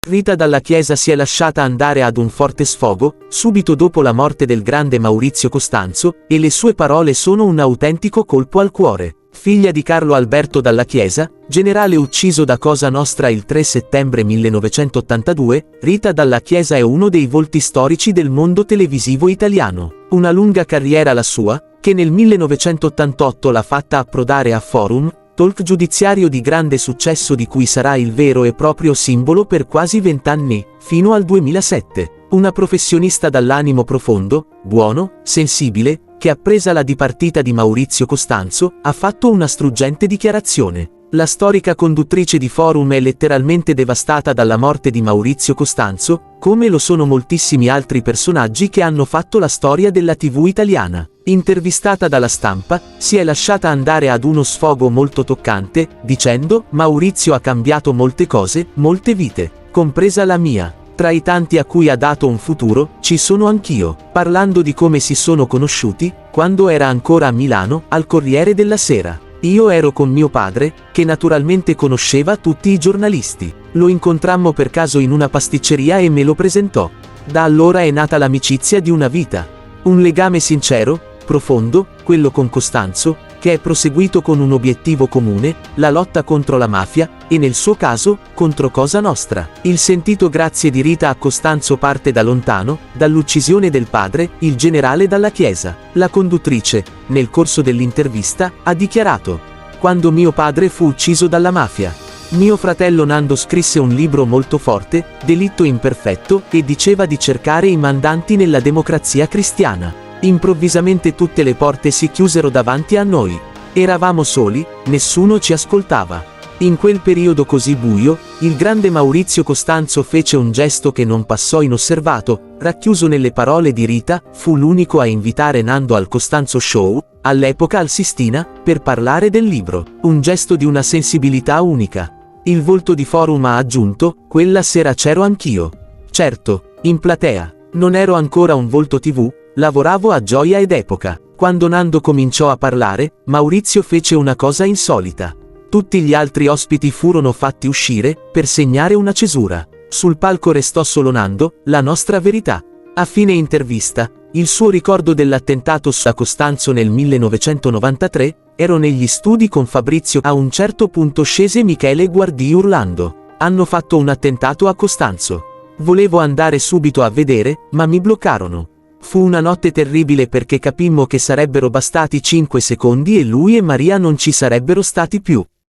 Rita Dalla Chiesa si è lasciata andare ad un forte sfogo, subito dopo la morte del grande Maurizio Costanzo, e le sue parole sono un autentico colpo al cuore. Figlia di Carlo Alberto Dalla Chiesa, generale ucciso da Cosa Nostra il 3 settembre 1982, Rita Dalla Chiesa è uno dei volti storici del mondo televisivo italiano. Una lunga carriera la sua, che nel 1988 l'ha fatta approdare a Forum, talk giudiziario di grande successo di cui sarà il vero e proprio simbolo per quasi 20 anni, fino al 2007. Una professionista dall'animo profondo, buono, sensibile, che appresa la dipartita di Maurizio Costanzo, ha fatto una struggente dichiarazione. La storica conduttrice di Forum è letteralmente devastata dalla morte di Maurizio Costanzo, come lo sono moltissimi altri personaggi che hanno fatto la storia della TV italiana. Intervistata dalla Stampa, si è lasciata andare ad uno sfogo molto toccante, dicendo: «Maurizio ha cambiato molte cose, molte vite, compresa la mia. Tra i tanti a cui ha dato un futuro, ci sono anch'io», parlando di come si sono conosciuti, quando era ancora a Milano, al Corriere della Sera. «Io ero con mio padre, che naturalmente conosceva tutti i giornalisti. Lo incontrammo per caso in una pasticceria e me lo presentò. Da allora è nata l'amicizia di una vita. Un legame sincero, profondo, quello con Costanzo, che è proseguito con un obiettivo comune, la lotta contro la mafia, e nel suo caso, contro Cosa Nostra. Il sentito grazie di Rita a Costanzo parte da lontano, dall'uccisione del padre, il generale Dalla Chiesa». La conduttrice, nel corso dell'intervista, ha dichiarato: «Quando mio padre fu ucciso dalla mafia, mio fratello Nando scrisse un libro molto forte, Delitto imperfetto, e diceva di cercare i mandanti nella democrazia cristiana. Improvvisamente tutte le porte si chiusero davanti a noi. Eravamo soli, nessuno ci ascoltava. In quel periodo così buio, il grande Maurizio Costanzo fece un gesto che non passò inosservato, racchiuso nelle parole di Rita, fu l'unico a invitare Nando al Costanzo Show, all'epoca al Sistina, per parlare del libro. Un gesto di una sensibilità unica». Il volto di Forum ha aggiunto: «Quella sera c'ero anch'io. Certo, in platea. Non ero ancora un volto TV, lavoravo a Gioia ed Epoca. Quando Nando cominciò a parlare, Maurizio fece una cosa insolita. Tutti gli altri ospiti furono fatti uscire, per segnare una cesura. Sul palco restò solo Nando, la nostra verità». A fine intervista, il suo ricordo dell'attentato a Costanzo nel 1993, «Ero negli studi con Fabrizio, a un certo punto scese Michele Guardì urlando: "Hanno fatto un attentato a Costanzo". Volevo andare subito a vedere, ma mi bloccarono. Fu una notte terribile perché capimmo che sarebbero bastati 5 secondi e lui e Maria non ci sarebbero stati più.